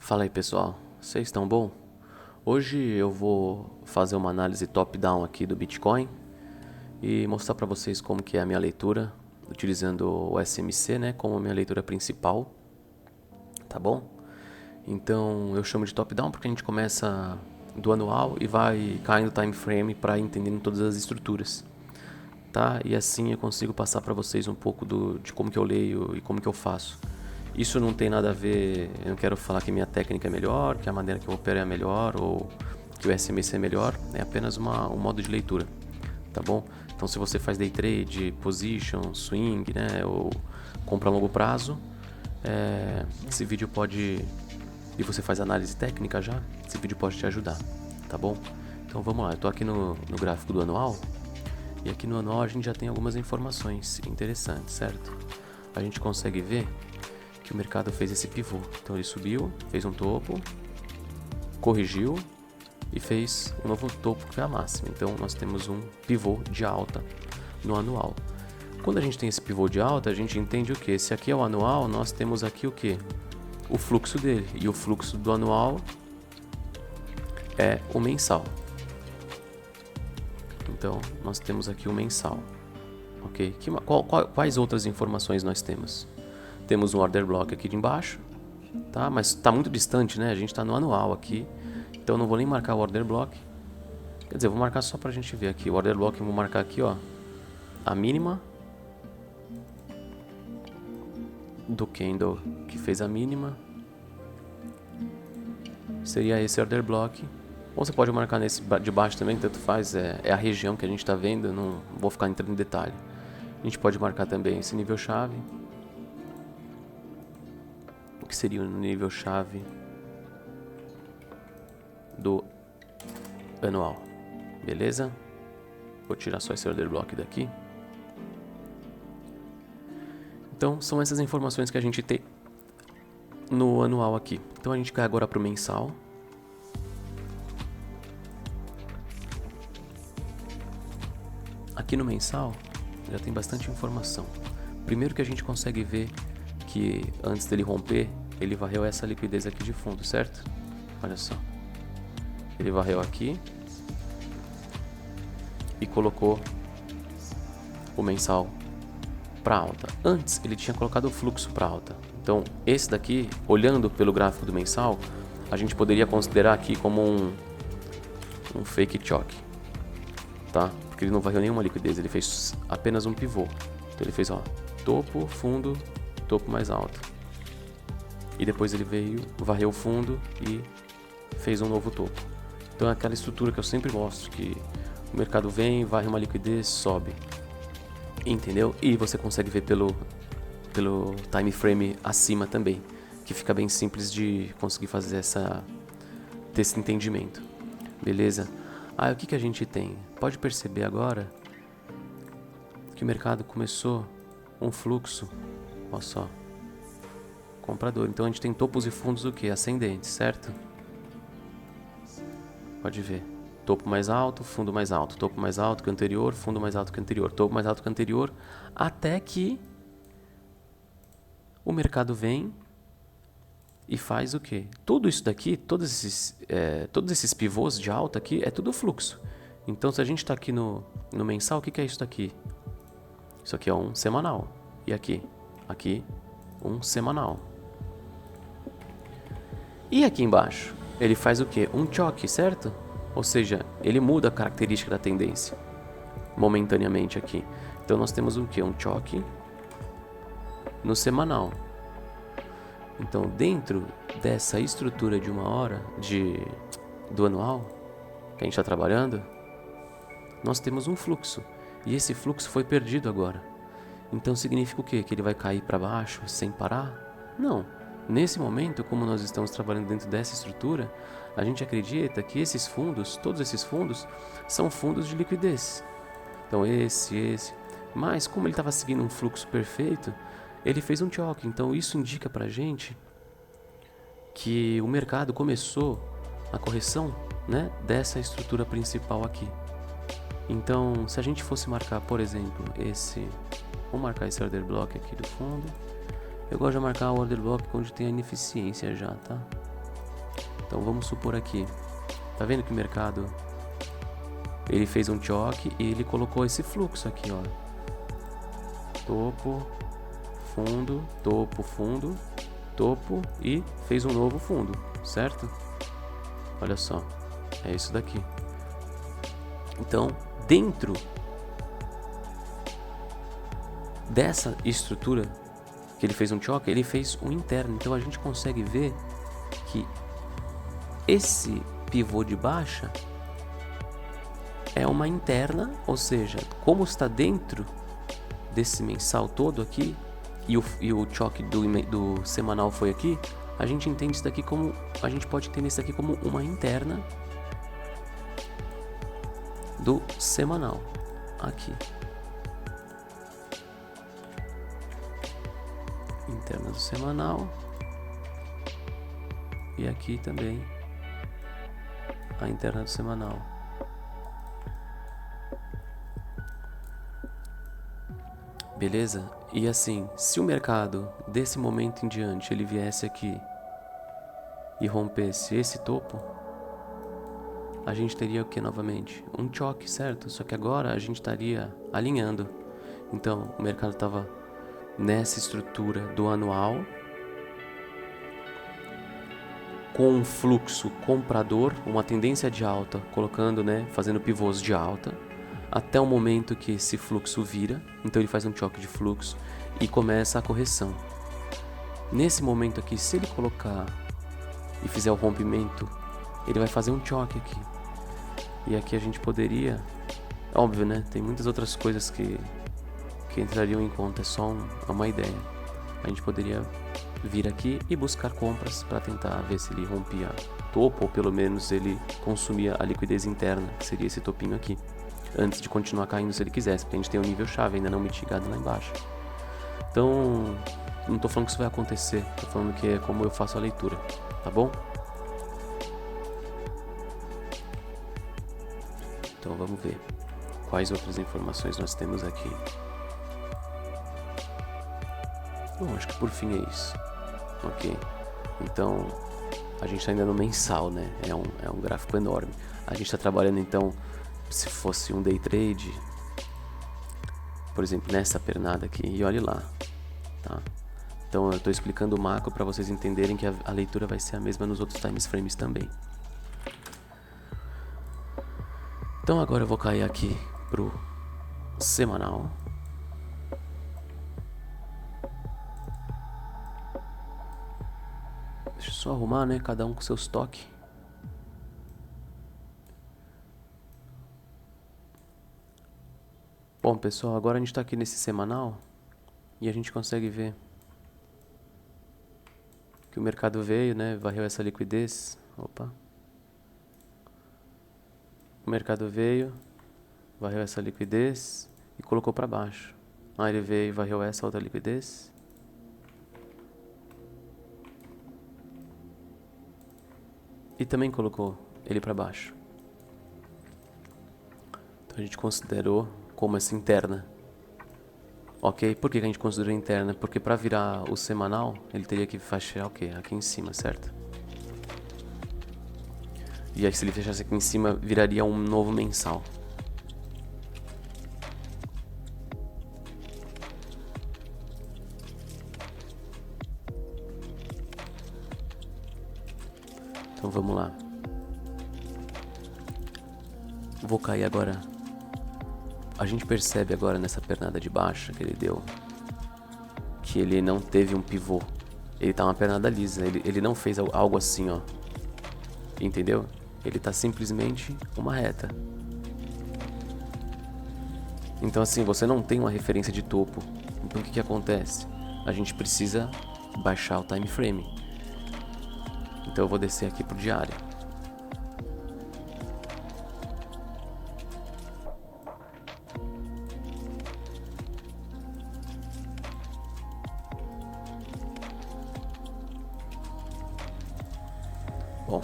Fala aí pessoal, vocês estão bom? Hoje eu vou fazer uma análise top-down aqui do Bitcoin e mostrar para vocês como que é a minha leitura, utilizando o SMC, né, como minha leitura principal, tá bom? Então eu chamo de top-down porque a gente começa do anual e vai caindo time frame para ir entendendo todas as estruturas, tá? E assim eu consigo passar para vocês um pouco de como que eu leio e como que eu faço. Isso não tem nada a ver, eu não quero falar que minha técnica é melhor, que a maneira que eu opero é melhor ou que o SMC é melhor, é apenas um modo de leitura, tá bom? Então se você faz day trade, position, swing, né, ou compra a longo prazo, esse vídeo pode, e você faz análise técnica já, esse vídeo pode te ajudar, tá bom? Então vamos lá, eu estou aqui no gráfico do anual, e aqui no anual a gente já tem algumas informações interessantes, certo? A gente consegue ver que o mercado fez esse pivô. Então ele subiu, fez um topo, corrigiu e fez um novo topo que foi a máxima. Então nós temos um pivô de alta no anual. Quando a gente tem esse pivô de alta, a gente entende o que? Esse aqui é o anual, nós temos aqui o que? O fluxo dele. E o fluxo do anual é o mensal. Então nós temos aqui o mensal. Ok? Quais outras informações nós temos? Temos um order block aqui de embaixo, tá? Mas está muito distante, né? A gente está no anual aqui, então eu não vou nem marcar o order block. Quer dizer, eu vou marcar só para a gente ver aqui. O order block eu vou marcar aqui, ó, a mínima do candle que fez a mínima. Seria esse order block. Ou você pode marcar nesse de baixo também, tanto faz. É a região que a gente está vendo, eu não vou ficar entrando em detalhe. A gente pode marcar também esse nível chave. Que seria o nível chave do anual, beleza? Vou tirar só esse order block daqui. Então são essas informações que a gente tem no anual aqui. Então a gente cai agora para o mensal. Aqui no mensal já tem bastante informação. Primeiro que a gente consegue ver que antes dele romper, ele varreu essa liquidez aqui de fundo, certo? Olha só. Ele varreu aqui e colocou o mensal para alta. Antes, ele tinha colocado o fluxo para alta. Então, esse daqui, olhando pelo gráfico do mensal, a gente poderia considerar aqui como um fake choke, tá? Porque ele não varreu nenhuma liquidez, ele fez apenas um pivô. Então, ele fez, ó, topo, fundo, topo mais alto. E depois ele veio, varreu o fundo e fez um novo topo. Então é aquela estrutura que eu sempre mostro, que o mercado vem, varre uma liquidez, sobe. Entendeu? E você consegue ver pelo time frame acima também, que fica bem simples de conseguir fazer ter esse entendimento. Beleza? O que a gente tem? Pode perceber agora que o mercado começou um fluxo. Olha só, comprador. Então a gente tem topos e fundos o que? Ascendentes, certo? Pode ver. Topo mais alto, fundo mais alto. Topo mais alto que o anterior, fundo mais alto que o anterior. Topo mais alto que o anterior. Até que o mercado vem e faz o que? Tudo isso daqui, todos esses pivôs de alta aqui, é tudo fluxo. Então se a gente está aqui no mensal, o que é isso daqui? Isso aqui é um semanal. E aqui? Aqui, um semanal. E aqui embaixo, ele faz o que? Um choque, certo? Ou seja, ele muda a característica da tendência momentaneamente aqui. Então nós temos o que? Um choque no semanal. Então dentro dessa estrutura de uma hora do anual que a gente está trabalhando, nós temos um fluxo. E esse fluxo foi perdido agora. Então significa o quê? Que ele vai cair para baixo sem parar? Não. Nesse momento, como nós estamos trabalhando dentro dessa estrutura, a gente acredita que esses fundos, todos esses fundos, são fundos de liquidez. Então esse. Mas como ele estava seguindo um fluxo perfeito, ele fez um choque. Então isso indica para a gente que o mercado começou a correção, né, dessa estrutura principal aqui. Então se a gente fosse marcar, por exemplo, vou marcar esse order block aqui do fundo. Eu gosto de marcar o order block onde tem a ineficiência já, tá? Então vamos supor aqui, tá vendo que o mercado ele fez um choque e ele colocou esse fluxo aqui, ó, topo, fundo, topo, fundo, topo e fez um novo fundo, certo? Olha só, é isso daqui. Então, dentro dessa estrutura que ele fez um choque, ele fez um interno. Então a gente consegue ver que esse pivô de baixa é uma interna, ou seja, como está dentro desse mensal todo aqui e o choque do semanal foi aqui, a gente entende isso daqui como, a gente pode entender isso daqui como uma interna do semanal aqui. Interna do semanal e aqui também a interna do semanal. Beleza? E assim, se o mercado desse momento em diante ele viesse aqui e rompesse esse topo, a gente teria o que novamente? Um choque, certo? Só que agora a gente estaria alinhando. Então o mercado estava nessa estrutura do anual, com um fluxo comprador, uma tendência de alta, colocando, fazendo pivôs de alta, até o momento que esse fluxo vira, então ele faz um choque de fluxo e começa a correção. Nesse momento aqui, se ele colocar e fizer o rompimento, ele vai fazer um choque aqui. E aqui a gente poderia, óbvio, tem muitas outras coisas que entrariam em conta, é só uma ideia. A gente poderia vir aqui e buscar compras para tentar ver se ele rompia topo, ou pelo menos ele consumia a liquidez interna, que seria esse topinho aqui, antes de continuar caindo se ele quisesse, porque a gente tem um nível chave ainda não mitigado lá embaixo. Então, não estou falando que isso vai acontecer, estou falando que é como eu faço a leitura, tá bom? Então vamos ver quais outras informações nós temos aqui. Bom, acho que por fim é isso. Ok, então a gente está ainda no mensal, é um gráfico enorme. A gente está trabalhando então, se fosse um day trade, por exemplo, nessa pernada aqui, e olhe lá, tá? Então eu estou explicando o macro para vocês entenderem que a leitura vai ser a mesma nos outros time frames também. Então agora eu vou cair aqui pro semanal. Deixa eu só arrumar, cada um com seus toques. Bom, pessoal, agora a gente está aqui nesse semanal e a gente consegue ver que o mercado veio, varreu essa liquidez. Opa. O mercado veio, varreu essa liquidez e colocou para baixo. Aí ele veio e varreu essa outra liquidez. E também colocou ele para baixo. Então a gente considerou como essa interna. Ok? Por que a gente considerou interna? Porque para virar o semanal, ele teria que fechar o quê? Aqui em cima, certo? E aí se ele fechasse aqui em cima, viraria um novo mensal. Então vamos lá. Vou cair agora. A gente percebe agora nessa pernada de baixa que ele deu que ele não teve um pivô. Ele tá uma pernada lisa. Ele não fez algo assim, ó. Entendeu? Ele tá simplesmente uma reta. Então assim, você não tem uma referência de topo. Então o que acontece? A gente precisa baixar o time frame. Então eu vou descer aqui pro diário. Bom,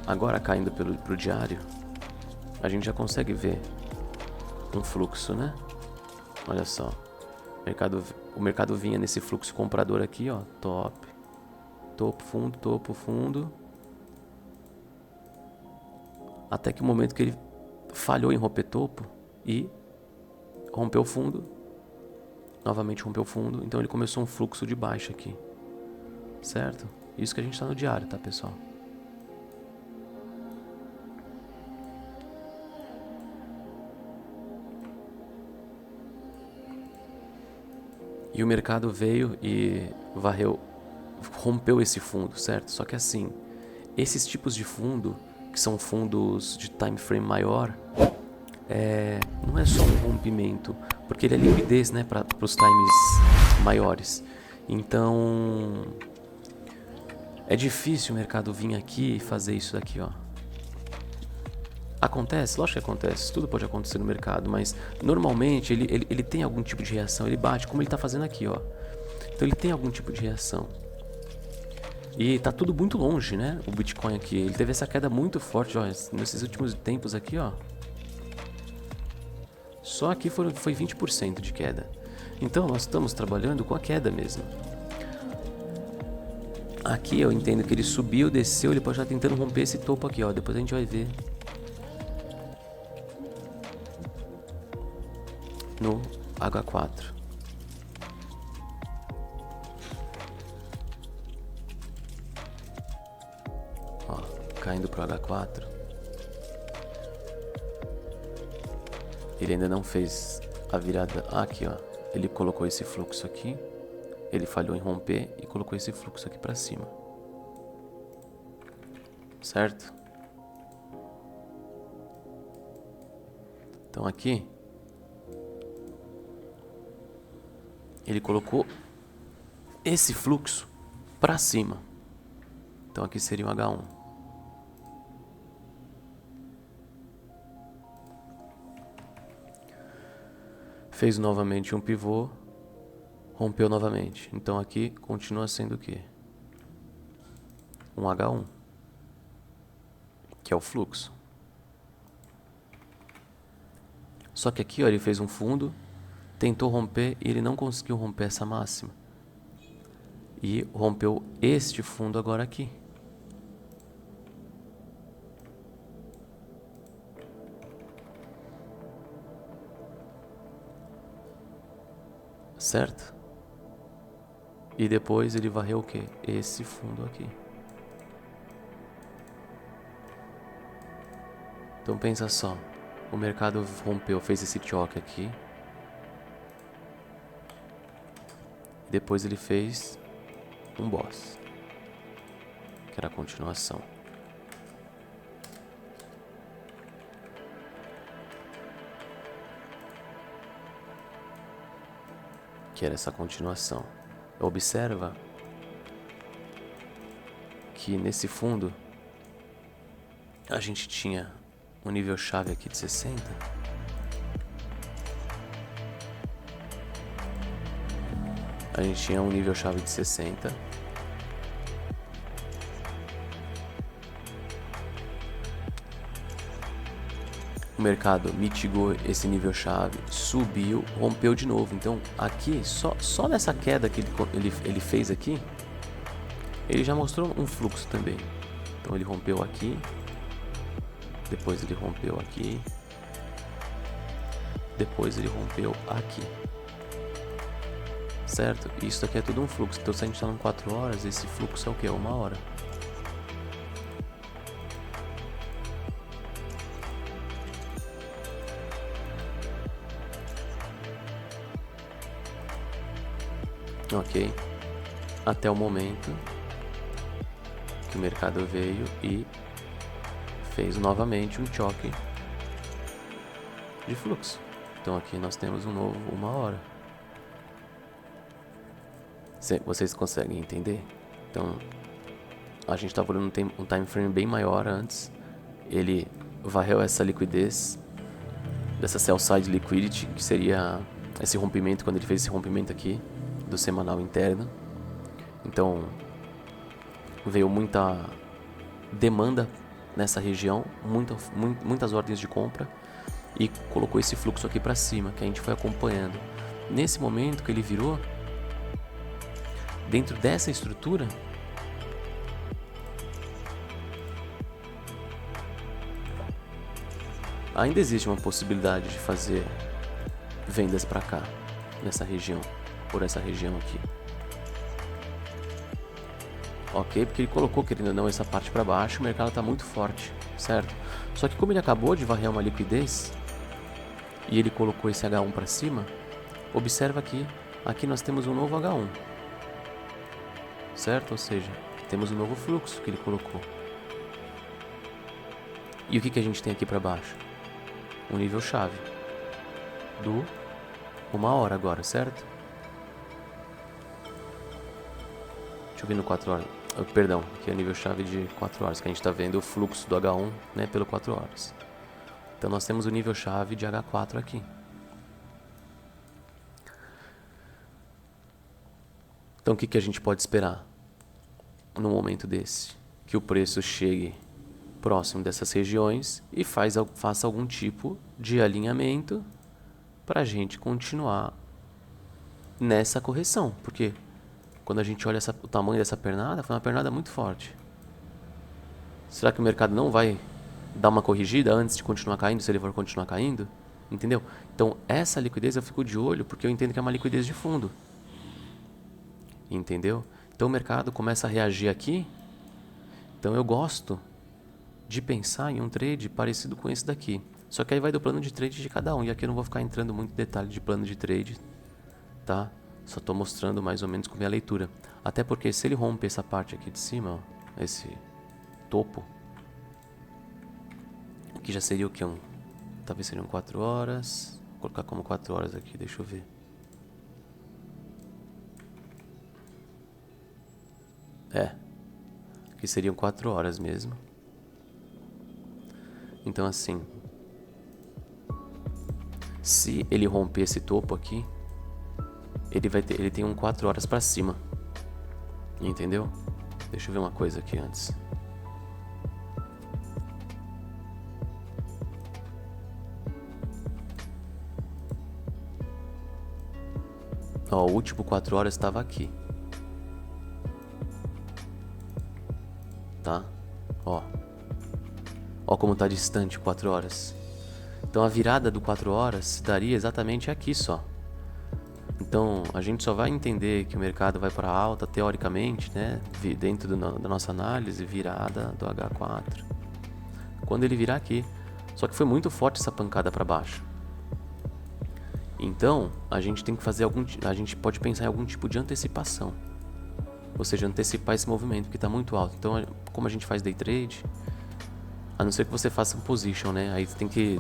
agora caindo pro diário, a gente já consegue ver um fluxo, Olha só, o mercado vinha nesse fluxo comprador aqui, ó, topo, fundo, até que o momento que ele falhou em romper topo e rompeu o fundo, novamente rompeu o fundo, então ele começou um fluxo de baixa aqui, certo? Isso que a gente está no diário, tá, pessoal? E o mercado veio e varreu, rompeu esse fundo, certo? Só que assim, esses tipos de fundo, que são fundos de time frame maior, não é só um rompimento, porque ele é liquidez, né, para os times maiores. Então, é difícil o mercado vir aqui e fazer isso daqui, ó. Acontece? Lógico que acontece, tudo pode acontecer no mercado, mas normalmente ele tem algum tipo de reação, ele bate como ele está fazendo aqui, ó. Então ele tem algum tipo de reação. E tá tudo muito longe, né, o Bitcoin aqui. Ele teve essa queda muito forte, ó, nesses últimos tempos aqui, ó. Só aqui foi 20% de queda. Então nós estamos trabalhando com a queda mesmo. Aqui eu entendo que ele subiu, desceu, ele pode estar tentando romper esse topo aqui, ó. Depois a gente vai ver no H4. Ó, caindo pro H4. Ele ainda não fez a virada aqui, ó. Ele colocou esse fluxo aqui. Ele falhou em romper e colocou esse fluxo aqui pra cima. Certo? Então aqui ele colocou esse fluxo pra cima. Então aqui seria um H1. Fez novamente um pivô, rompeu novamente. Então aqui continua sendo o quê? Um H1, que é o fluxo. Só que aqui, ó, ele fez um fundo, tentou romper e ele não conseguiu romper essa máxima. E rompeu este fundo agora aqui. Certo? E depois ele varreu o quê? Esse fundo aqui. Então pensa só. O mercado rompeu, fez esse choque aqui. Depois ele fez um boss, que era a continuação. Que era essa continuação. Observa que nesse fundo a gente tinha um nível chave aqui de 60. A gente tinha um nível chave de 60. O mercado mitigou esse nível chave, subiu, rompeu de novo. Então aqui, só nessa queda que ele fez aqui, ele já mostrou um fluxo também. Então ele rompeu aqui, depois ele rompeu aqui, depois ele rompeu aqui. Certo? Isso aqui é tudo um fluxo. Então se a gente está em 4 horas, esse fluxo é o que? 1 hora. Ok? Até o momento que o mercado veio e fez novamente um choque de fluxo. Então aqui nós temos um novo 1 hora. Vocês conseguem entender? Então a gente estava olhando um time frame bem maior antes. Ele varreu essa liquidez dessa sell side liquidity, que seria esse rompimento, quando ele fez esse rompimento aqui do semanal interno. Então veio muita demanda nessa região, muitas ordens de compra, e colocou esse fluxo aqui para cima, que a gente foi acompanhando. Nesse momento que ele virou, dentro dessa estrutura, ainda existe uma possibilidade de fazer vendas para cá, nessa região, por essa região aqui. Ok, porque ele colocou, querendo ou não, essa parte para baixo, o mercado está muito forte, certo? Só que como ele acabou de varrer uma liquidez e ele colocou esse H1 para cima, observa aqui nós temos um novo H1, certo? Ou seja, temos um novo fluxo que ele colocou. E o que a gente tem aqui para baixo? Um nível chave do 1 hora agora, certo? Deixa eu ver no 4 horas. Perdão, aqui é nível chave de 4 horas, que a gente está vendo o fluxo do H1, né, pelo 4 horas. Então nós temos o nível chave de H4 aqui. Então o que a gente pode esperar num momento desse? Que o preço chegue próximo dessas regiões e faça algum tipo de alinhamento para a gente continuar nessa correção. Porque quando a gente olha o tamanho dessa pernada, foi uma pernada muito forte. Será que o mercado não vai dar uma corrigida antes de continuar caindo, se ele for continuar caindo? Entendeu? Então essa liquidez eu fico de olho porque eu entendo que é uma liquidez de fundo. Entendeu? Então o mercado começa a reagir aqui. Então eu gosto de pensar em um trade parecido com esse daqui. Só que aí vai do plano de trade de cada um. E aqui eu não vou ficar entrando muito em detalhe de plano de trade, tá? Só estou mostrando mais ou menos como é a leitura. Até porque se ele romper essa parte aqui de cima, ó, esse topo, que já seria o que? Talvez seriam 4 horas. Vou colocar como 4 horas aqui, deixa eu ver. Aqui seriam 4 horas mesmo. Então assim, se ele romper esse topo aqui, ele tem 4 horas para cima. Entendeu? Deixa eu ver uma coisa aqui antes. Ó, o último 4 horas estava aqui. Tá? Ó como tá distante 4 horas. Então a virada do 4 horas se daria exatamente aqui só. Então a gente só vai entender que o mercado vai para alta teoricamente, né, dentro da nossa análise, virada do H4, quando ele virar aqui. Só que foi muito forte essa pancada para baixo. Então a gente tem que fazer a gente pode pensar em algum tipo de antecipação, ou seja, antecipar esse movimento que está muito alto. Então como a gente faz day trade, a não ser que você faça um position, né? Aí você tem que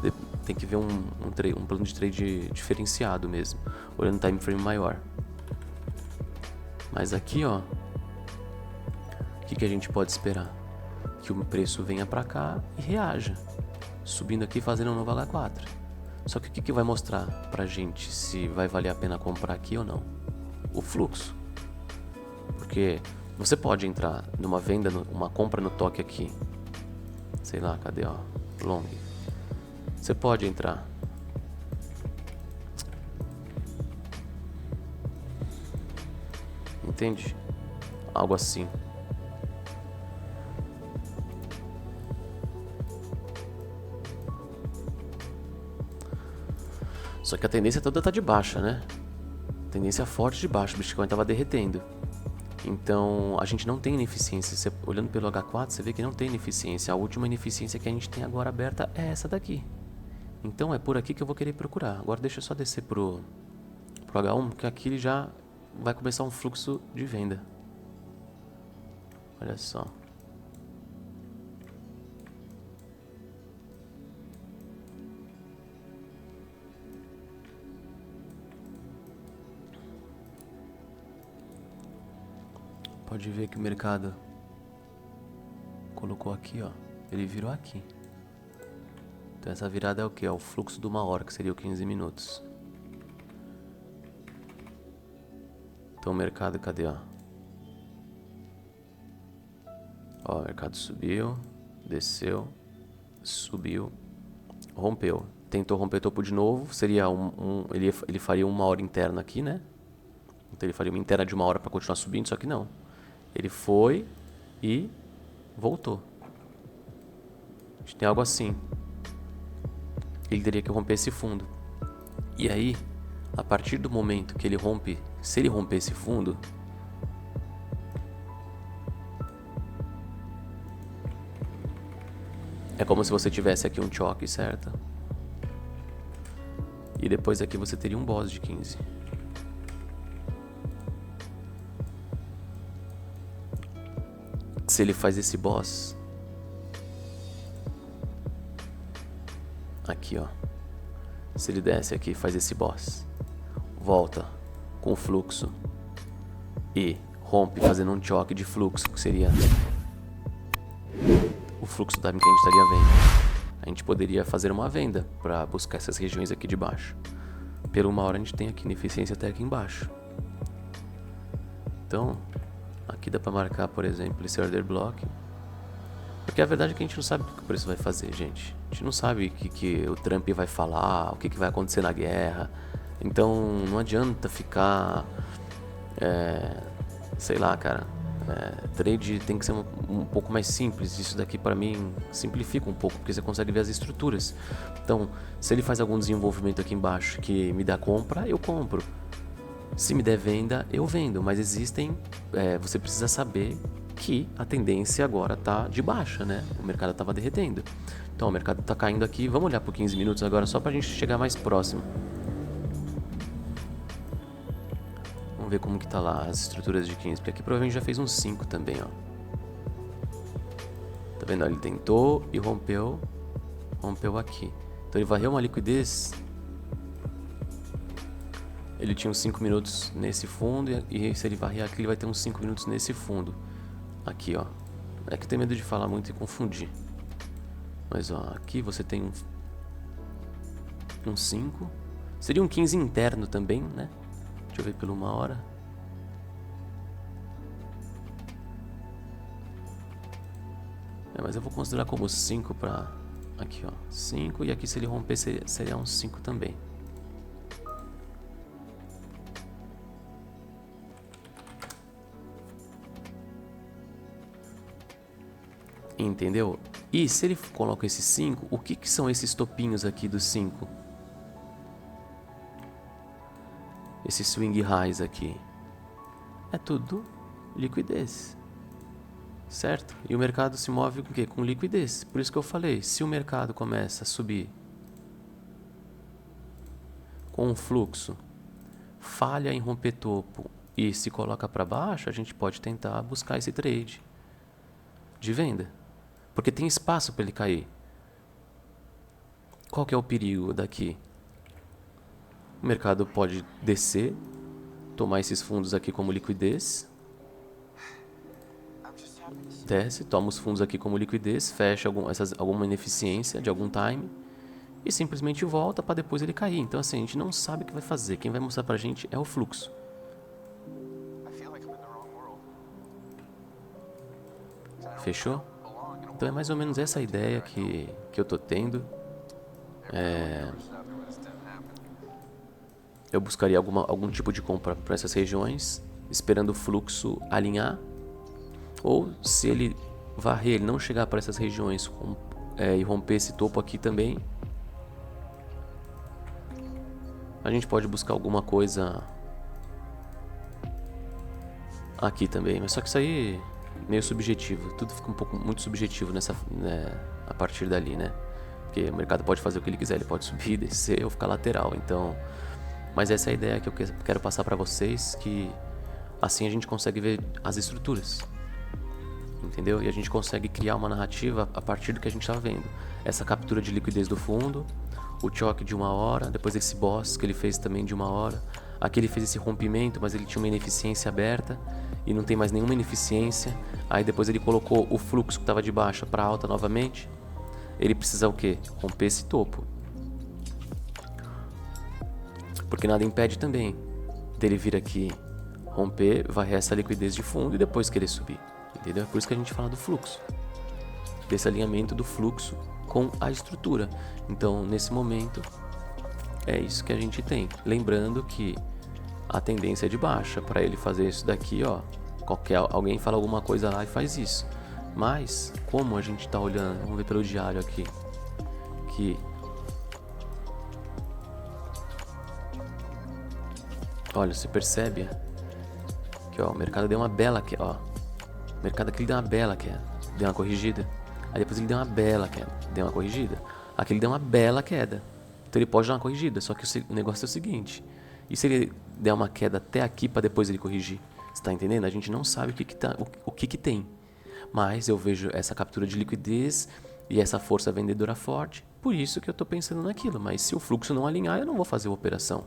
ver um plano de trade diferenciado mesmo, olhando time frame maior. Mas aqui, ó, o que a gente pode esperar? Que o preço venha pra cá e reaja, subindo aqui, fazendo um novo H4. Só que o que vai mostrar pra gente se vai valer a pena comprar aqui ou não? O fluxo. Porque você pode entrar numa venda, uma compra no toque aqui. Sei lá, cadê, ó, long. Você pode entrar. Entende? Algo assim. Só que a tendência toda tá de baixa, né? Tendência forte de baixa. O Bitcoin tava derretendo. Então, a gente não tem ineficiência. Você, olhando pelo H4, você vê que não tem ineficiência. A última ineficiência que a gente tem agora aberta é essa daqui. Então, é por aqui que eu vou querer procurar. Agora, deixa eu só descer pro H1, porque aqui ele já vai começar um fluxo de venda. Olha só. Pode ver que o mercado colocou aqui, ó. Ele virou aqui. Então essa virada é o que? É o fluxo de 1 hora, que seria o 15 minutos. Então o mercado, cadê, ó? Ó, o mercado subiu, desceu, subiu, rompeu. Tentou romper topo de novo, seria ele faria 1 hora interna aqui, né? Então ele faria uma interna de 1 hora para continuar subindo, só que não. Ele foi e voltou. A gente tem algo assim. ele teria que romper esse fundo. E aí, a partir do momento que ele rompe, se ele romper esse fundo, é como se você tivesse aqui um choque, certo? E depois aqui você teria um boss de 15. Se ele faz esse boss aqui, ó. Se ele desce aqui e faz esse boss, volta com o fluxo e rompe fazendo um choque de fluxo, que seria o fluxo da que a gente estaria vendo. A gente poderia fazer uma venda para buscar essas regiões aqui de baixo. Por uma hora a gente tem aqui ineficiência até aqui embaixo. Então, aqui dá para marcar, por exemplo, esse order block. Porque a verdade é que a gente não sabe o que o preço vai fazer, gente. A gente não sabe o que o Trump vai falar, o que vai acontecer na guerra. Então, não adianta ficar... sei lá, cara. Trade tem que ser um pouco mais simples. Isso daqui para mim simplifica um pouco, porque você consegue ver as estruturas. Então, se ele faz algum desenvolvimento aqui embaixo que me dá compra, eu compro. Se me der venda, eu vendo. Mas existem... você precisa saber que a tendência agora tá de baixa, né? O mercado estava derretendo. Então, o mercado está caindo aqui. Vamos olhar por 15 minutos agora, só para a gente chegar mais próximo. Vamos ver como que tá lá as estruturas de 15, porque aqui provavelmente já fez um 5 também, ó. Tá vendo? Ele tentou e rompeu aqui. Então ele varreu uma liquidez. Ele tinha uns 5 minutos nesse fundo e se ele varrer aqui ele vai ter uns 5 minutos nesse fundo. Aqui, ó. É que eu tenho medo de falar muito e confundir. Mas, ó, aqui você tem um 5. Seria um 15 interno também, né? Deixa eu ver pela uma hora. Mas eu vou considerar como 5 pra... Aqui, ó. 5. E aqui se ele romper seria um 5 também. Entendeu? E se ele coloca esse 5, o que são esses topinhos aqui do 5? Esse swing highs aqui. É tudo liquidez. Certo? E o mercado se move com o quê? Com liquidez. Por isso que eu falei, se o mercado começa a subir com um fluxo, falha em romper topo e se coloca para baixo, a gente pode tentar buscar esse trade de venda. Porque tem espaço para ele cair. Qual que é o perigo daqui? O mercado pode descer, tomar esses fundos aqui como liquidez. Desce, toma os fundos aqui como liquidez, fecha alguma ineficiência de algum time e simplesmente volta para depois ele cair. Então assim, a gente não sabe o que vai fazer. Quem vai mostrar pra gente é o fluxo. Fechou? Então é mais ou menos essa ideia que eu tô tendo. Eu buscaria algum tipo de compra para essas regiões, esperando o fluxo alinhar. Ou se ele varrer, ele não chegar para essas regiões e romper esse topo aqui também, a gente pode buscar alguma coisa aqui também. Mas só que isso aí é meio subjetivo. Tudo fica muito subjetivo a partir dali, né? Porque o mercado pode fazer o que ele quiser. Ele pode subir, descer ou ficar lateral. Então, mas essa é a ideia que eu quero passar para vocês, que assim a gente consegue ver as estruturas. Entendeu? E a gente consegue criar uma narrativa a partir do que a gente está vendo. Essa captura de liquidez do fundo, o choque de uma hora, depois esse boss que ele fez também de uma hora. Aqui ele fez esse rompimento, mas ele tinha uma ineficiência aberta e não tem mais nenhuma ineficiência. Aí depois ele colocou o fluxo que estava de baixa para alta novamente. Ele precisa o quê? Romper esse topo. Porque nada impede também dele vir aqui, romper, varrer essa liquidez de fundo e depois querer subir. Entendeu? É por isso que a gente fala do fluxo. Desse alinhamento do fluxo com a estrutura. Então, nesse momento, é isso que a gente tem. Lembrando que a tendência é de baixa. Para ele fazer isso daqui, ó, alguém fala alguma coisa lá e faz isso. Mas, como a gente está olhando, vamos ver pelo diário aqui, que Olha, você percebe que ó, o mercado deu uma bela queda, ó. O mercado aqui deu uma bela queda, deu uma corrigida. Aí depois ele deu uma bela queda, deu uma corrigida. Aqui ele deu uma bela queda. Então ele pode dar uma corrigida, só que o negócio é o seguinte: e se ele der uma queda até aqui para depois ele corrigir? Você tá entendendo? A gente não sabe o que tem. Mas eu vejo essa captura de liquidez e essa força vendedora forte. Por isso que eu tô pensando naquilo. Mas se o fluxo não alinhar, eu não vou fazer a operação.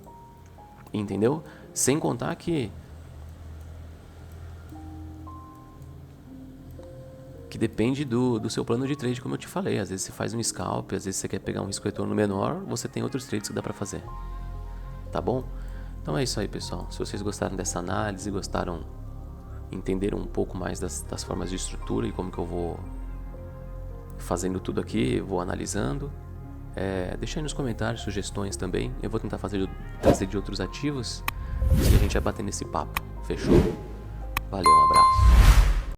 Entendeu? Sem contar que depende do seu plano de trade, como eu te falei. Às vezes você faz um scalp, às vezes você quer pegar um risco retorno menor, você tem outros trades que dá pra fazer. Tá bom? Então é isso aí, pessoal. Se vocês gostaram dessa análise, entenderam um pouco mais das formas de estrutura e como que eu vou fazendo tudo aqui, vou analisando, deixa aí nos comentários sugestões também. Eu vou tentar trazer de outros ativos e a gente vai bater nesse papo. Fechou? Valeu, um abraço.